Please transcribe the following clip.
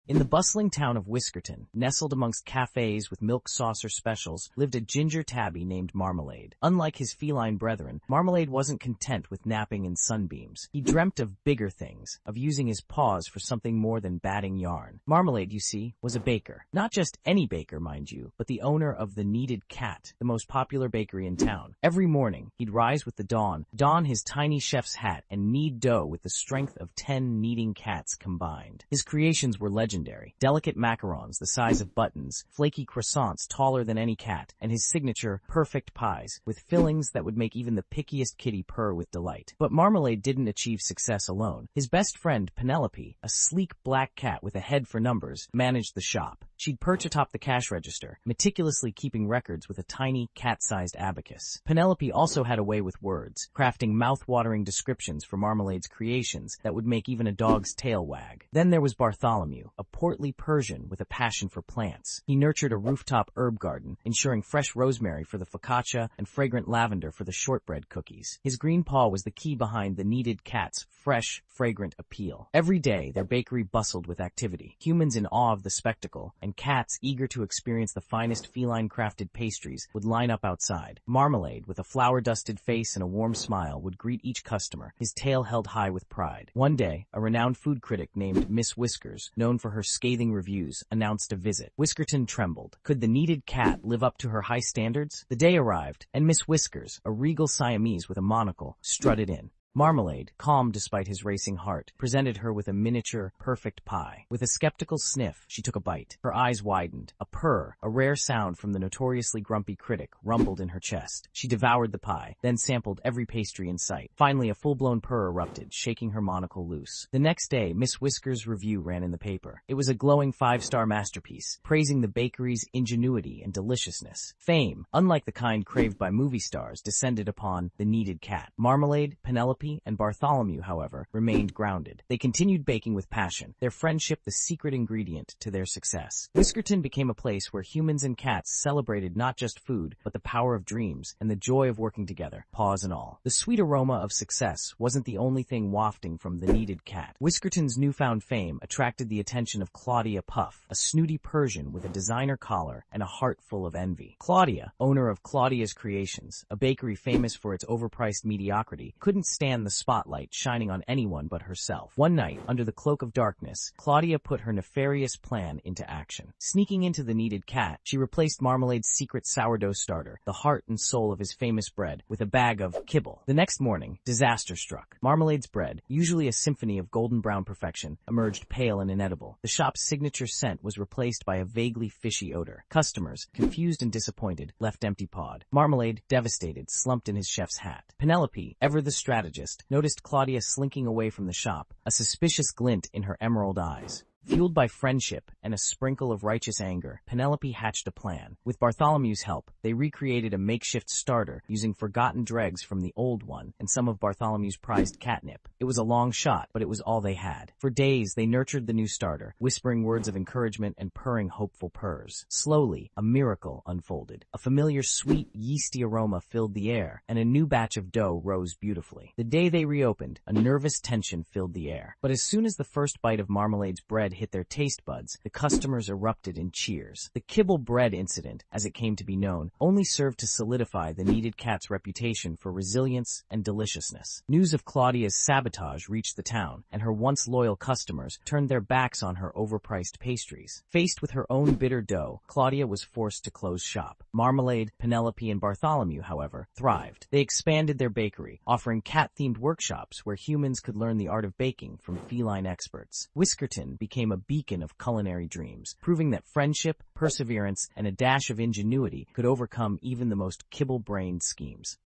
In the bustling town of Whiskerton, nestled amongst cafes with milk saucer specials, lived a ginger tabby named Marmalade. Unlike his feline brethren, Marmalade wasn't content with napping in sunbeams. He dreamt of bigger things, of using his paws for something more than batting yarn. Marmalade, you see, was a baker. Not just any baker, mind you, but the owner of the Kneaded Cat, the most popular bakery in town. Every morning, he'd rise with the dawn, don his tiny chef's hat, and knead dough with the strength of 10 kneading cats combined. His creations were legendary. Delicate macarons the size of buttons, flaky croissants taller than any cat, and his signature perfect pies with fillings that would make even the pickiest kitty purr with delight. But Marmalade didn't achieve success alone. His best friend, Penelope, a sleek black cat with a head for numbers, managed the shop. She'd perch atop the cash register, meticulously keeping records with a tiny, cat-sized abacus. Penelope also had a way with words, crafting mouth-watering descriptions for Marmalade's creations that would make even a dog's tail wag. Then there was Bartholomew, a portly Persian with a passion for plants. He nurtured a rooftop herb garden, ensuring fresh rosemary for the focaccia and fragrant lavender for the shortbread cookies. His green paw was the key behind the Kneaded Cat's fresh, fragrant appeal. Every day, their bakery bustled with activity, humans in awe of the spectacle, and cats eager to experience the finest feline-crafted pastries would line up outside. Marmalade, with a flour-dusted face and a warm smile, would greet each customer, his tail held high with pride. One day, a renowned food critic named Miss Whiskers, known for her scathing reviews, announced a visit. Whiskerton trembled. Could the Kneaded Cat live up to her high standards? The day arrived, and Miss Whiskers, a regal Siamese with a monocle, strutted in. Marmalade, calm despite his racing heart, presented her with a miniature, perfect pie. With a skeptical sniff, she took a bite. Her eyes widened. A purr, a rare sound from the notoriously grumpy critic, rumbled in her chest. She devoured the pie, then sampled every pastry in sight. Finally, a full-blown purr erupted, shaking her monocle loose. The next day, Miss Whiskers' review ran in the paper. It was a glowing 5-star masterpiece, praising the bakery's ingenuity and deliciousness. Fame, unlike the kind craved by movie stars, descended upon the Kneaded Cat. Marmalade, Penelope, and Bartholomew, however, remained grounded. They continued baking with passion, their friendship the secret ingredient to their success. Whiskerton became a place where humans and cats celebrated not just food, but the power of dreams and the joy of working together, paws and all. The sweet aroma of success wasn't the only thing wafting from the Kneaded Cat. Whiskerton's newfound fame attracted the attention of Claudia Puff, a snooty Persian with a designer collar and a heart full of envy. Claudia, owner of Claudia's Creations, a bakery famous for its overpriced mediocrity, couldn't stand the spotlight shining on anyone but herself. One night, under the cloak of darkness, Claudia put her nefarious plan into action. Sneaking into the Kneaded Cat, she replaced Marmalade's secret sourdough starter, the heart and soul of his famous bread, with a bag of kibble. The next morning, disaster struck. Marmalade's bread, usually a symphony of golden brown perfection, emerged pale and inedible. The shop's signature scent was replaced by a vaguely fishy odor. Customers, confused and disappointed, left empty-pawed. Marmalade, devastated, slumped in his chef's hat. Penelope, ever the strategist, noticed Claudia slinking away from the shop, a suspicious glint in her emerald eyes. Fueled by friendship and a sprinkle of righteous anger, Penelope hatched a plan. With Bartholomew's help, they recreated a makeshift starter using forgotten dregs from the old one and some of Bartholomew's prized catnip. It was a long shot, but it was all they had. For days, they nurtured the new starter, whispering words of encouragement and purring hopeful purrs. Slowly, a miracle unfolded. A familiar sweet, yeasty aroma filled the air, and a new batch of dough rose beautifully. The day they reopened, a nervous tension filled the air. But as soon as the first bite of Marmalade's bread hit their taste buds, the customers erupted in cheers. The kibble bread incident, as it came to be known, only served to solidify the Kneaded Cat's reputation for resilience and deliciousness. News of Claudia's sabotage reached the town, and her once loyal customers turned their backs on her overpriced pastries. Faced with her own bitter dough, Claudia was forced to close shop. Marmalade, Penelope, and Bartholomew, however, thrived. They expanded their bakery, offering cat-themed workshops where humans could learn the art of baking from feline experts. Whiskerton became a beacon of culinary dreams, proving that friendship, perseverance, and a dash of ingenuity could overcome even the most kibble-brained schemes.